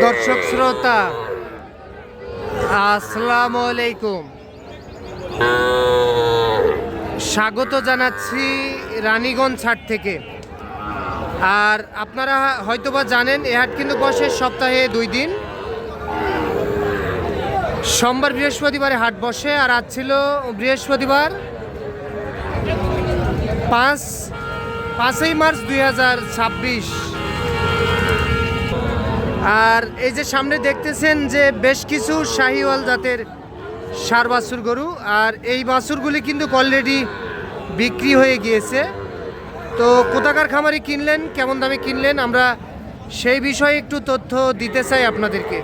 দর্শক শ্রোতা আসসালামু আলাইকুম, স্বাগত জানাচ্ছি রানীগঞ্জ হাট থেকে। আর আপনারা হয়তোবা জানেন এ হাট কিন্তু বসে সপ্তাহে 2 দিন, সোমবার বৃহস্পতিবারে হাট বসে। আর আজ ছিল বৃহস্পতিবার 5ই মার্চ 2026। আর এই যে সামনে দেখতেছেন যে বেশ কিছু শাহিওয়াল জাতের ষাঁড় বাছুর গরু, আর এই বাছুরগুলি কিন্তু অলরেডি বিক্রি হয়ে গিয়েছে। তো কোথাকার খামারি কিনলেন, কেমন দামে কিনলেন, আমরা সেই বিষয়ে একটু তথ্য দিতে চাই আপনাদেরকে।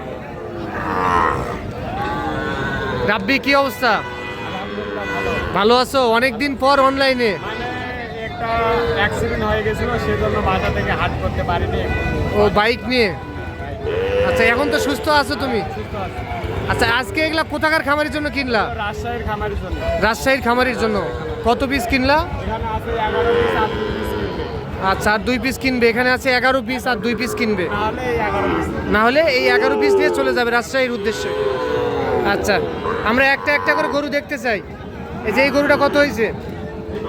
রাব্বি, কি অবস্থা? ভালো আছো? অনেক দিন পর অনলাইনে। একটা অ্যাক্সিডেন্ট হয়ে গেছিল, সেজন্য বাসা থেকে হাট করতে পারিনি। ও, বাইক নিয়ে? আচ্ছা, এখন তো সুস্থ আছো তুমি? আচ্ছা, আজকে এগুলা কোথাকার খামারের জন্য কিনলা? রাজশাহীর খামারের জন্য। রাজশাহীর খামারের জন্য। কত পিস কিনলা? এখানে আছে 11 পিস, আর 2 পিস কিনবে। আচ্ছা, আর 2 পিস কিনবে। এখানে আছে 11 পিস আর 2 পিস কিনবে। তাহলে এই 11 পিস, না হলে এই 11 পিস নিয়ে চলে যাবে রাজশাহীর উদ্দেশ্যে। আচ্ছা, আমরা একটা একটা করে গরু দেখতে চাই। এই যে এই গরুটা কত হয়েছে?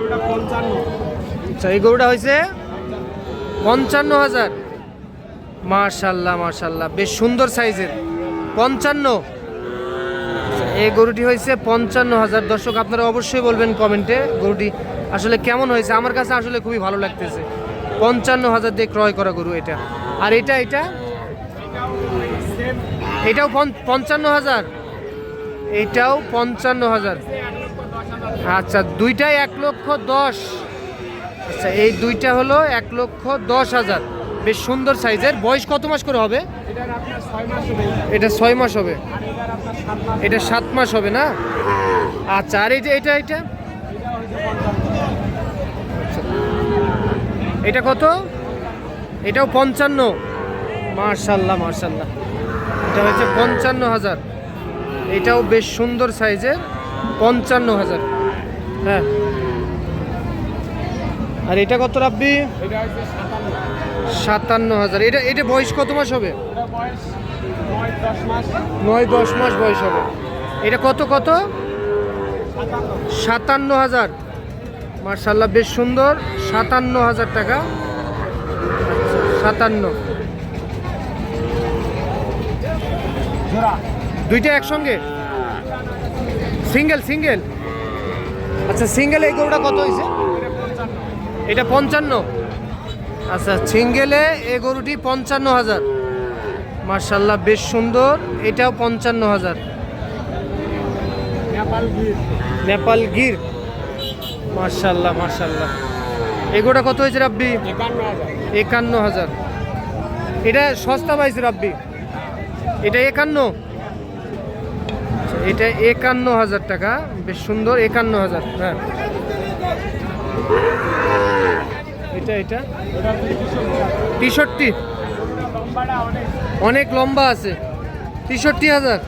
এটা 55। আচ্ছা, এই গরুটা হয়েছে 55,000। মাশাল্লাহ মাশাল্লাহ, বেশ সুন্দর সাইজের। 55। এই গরুটি হয়েছে 55,000। দর্শক, আপনারা অবশ্যই বলবেন কমেন্টে গরুটি আসলে কেমন হয়েছে। আমার কাছে আসলে খুবই ভালো লাগতেছে। 55,000 দিয়ে ক্রয় করা গরু এটা। আর এটা এটাও 55,000। এইটাও 55,000। আচ্ছা, দুইটাই 1,10,000। আচ্ছা, এই দুইটা হলো 1,10,000। বেশ সুন্দর সাইজের। বয়স কত মাস করে হবে? এটার আপনার 6 মাস হবে। এটা 6 মাস হবে। আর এটার আপনার 7 মাস। এটা 7 মাস হবে না? আচ্ছা, আর এটা এটা হচ্ছে 55। এটা কত? এটাও 55। মাশাল্লাহ মাশাল্লাহ, এটা হচ্ছে 55,000। এটাও বেশ সুন্দর সাইজের, 55,000। হ্যাঁ। আর এটা কত রাব্বি? এটা হচ্ছে 57। 57,000। এটা বয়স কত মাস হবে? এটা বয়স 9-10 মাস। 9-10 মাস বয়স হবে। এটা কত? 57,000। মাশাল্লাহ, বেশ সুন্দর। 57,000 টাকা। আচ্ছা, 57। জোড়া দুইটা একসঙ্গে? সিঙ্গেল? আচ্ছা, সিঙ্গেল এই গরুটা কত হয়েছে? এটা 55। আচ্ছা, সিঙ্গেলে এই গরুটি 55,000। মাশাল্লাহ, বেশ সুন্দর। এটাও 55,000। নেপাল গির। মাশাল্লাহ মাশাল্লাহ। এই গরুটা কত হয়েছে রাব্বি? 51,000। এটা সস্তা পাইছে রাব্বি। এটা 51। এটা 51,000 টাকা। বেশ সুন্দর, 51,000। হ্যাঁ। এটা 63। অনেক লম্বা আছে। 63,000।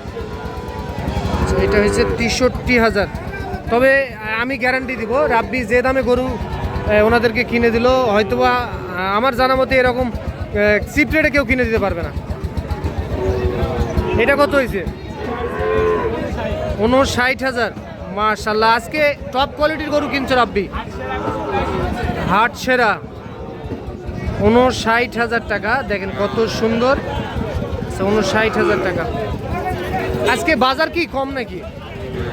এটা হচ্ছে 63,000। তবে আমি গ্যারান্টি দিব, রাব্বি যে দামে গরু ওনাদেরকে কিনে দিল, হয়তোবা আমার জানা মতে এরকম চিপ রেটে কেউ কিনে দিতে পারবে না। এটা কত হয়েছে? 59,000। মাশাল্লাহ, আজকে টপ কোয়ালিটির গরু কিনছো রাব্বি। হাট সেরা। 59,000 টাকা। দেখেন কত সুন্দর। 59,000 টাকা। আজকে বাজার কি কম নাকি?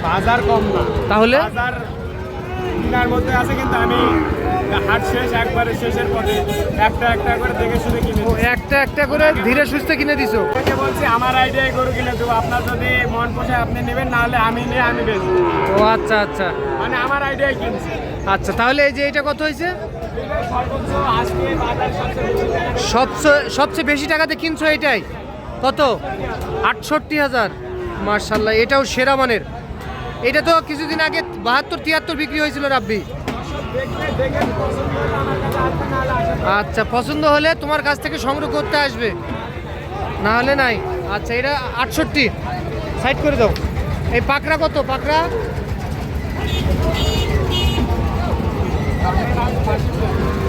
বাজার কম না। তাহলে বাজার কিনার মধ্যে আছে, কিন্তু আমি হাট শেষ, একবারে শেষের পথে একটা একটা করে দেখে শুনে কিনে দিই। একটা একটা করে ধীরে সুস্থে কিনে দিছো? ওকে বলছি আমার আইডিয়ায় গরু কিনে দেবো, আপনার যদি মন পোষায় আপনি নেবেন, না হলে আমি নিয়ে আমি বেচবো। ও আচ্ছা আচ্ছা। মানে আমার আইডিয়ায় কিনছি। আচ্ছা, তাহলে এই যে এটা কত হয়েছে? সর্বোচ্চ আজকে বাজার সবচেয়ে বেশি টাকাতে কিনছো এটাই? কত? 68,000। মার্শাল্লাহ, এটাও সেরা মানের। এটা তো কিছুদিন আগে 72-73 বিক্রি হয়েছিল রাব্বি। আচ্ছা, পছন্দ হলে তোমার কাছ থেকে সংগ্রহ করতে আসবে, না হলে নাই। আচ্ছা, এটা 68। সাইড করে দাও। এই পাকড়া কত? পাকড়া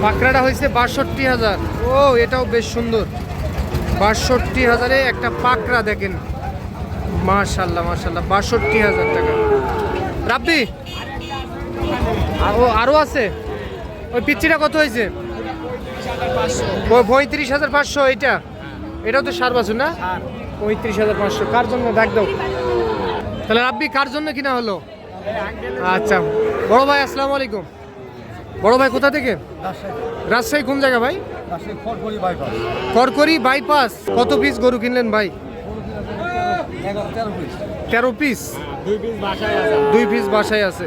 পাকড়াটা হয়েছে 62,000। ও, এটাও বেশ সুন্দর। 62,000-এ একটা পাকড়া দেখেন, মাশাল্লাহ মাশাল্লাহ, 62,000 টাকা। রাব্বি ও আরও আছে, ওই পিচ্চিটা কত হয়েছে? 35,500। এটাও তো সার বাছুর না? 35,500। কার জন্য ডাক দাও তাহলে রাব্বি, কার জন্য কিনা হলো? আচ্ছা বড় ভাই আসসালামু আলাইকুম। বড় ভাই কোথা থেকে? রাজশাহী। কোন জায়গা ভাই? করকরি বাইপাস। কত পিস গরু কিনলেন ভাই? 13 পিস। 2 পিস বাসায় আছে।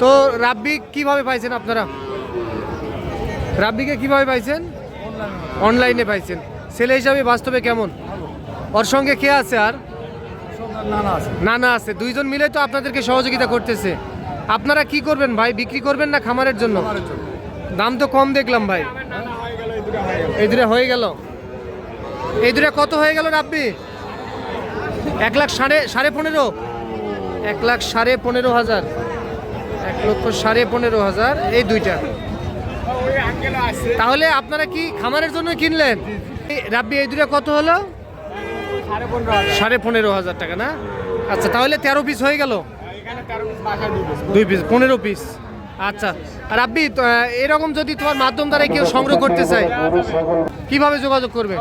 তো রাব্বি কিভাবে পাইছেন আপনারা? রাব্বিকে কিভাবে পাইছেন? অনলাইনে পাইছেন। ছেলে হিসাবে বাস্তবে কেমন? ওর সঙ্গে কে আছে? আর নানা আছে। দুইজন মিলে তো আপনাদেরকে সহযোগিতা করতেছে। আপনারা কি করবেন ভাই? বিক্রি করবেন না খামারের জন্য? দাম তো কম দেখলাম ভাই। এই দুটো হয়ে গেল। এই দুটো কত হয়ে গেল রাব্বি? 1,15,500। 1,15,500। 1,15,500 এই দুইটা। তাহলে আপনারা কি খামারের জন্য কিনলেন? রাব্বি এই দুটো কত হলো? 15,500 টাকা না? আচ্ছা তাহলে 13 পিস হয়ে গেল। 2 পিস 15 পিস। আচ্ছা আর রাব্বি, এরকম যদি তোমার মাধ্যম দ্বারা কেউ সংগ্রহ করতে চায় কিভাবে যোগাযোগ করবে?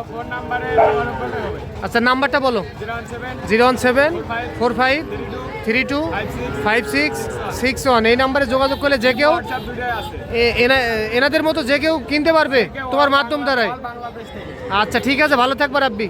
আচ্ছা নাম্বারটা বলো। 01745325661। এই নাম্বারে যোগাযোগ করলে যে কেউ এনাদের মতো যে কেউ কিনতে পারবে তোমার মাধ্যম দ্বারাই। আচ্ছা ঠিক আছে, ভালো থাকবে রাব্বি।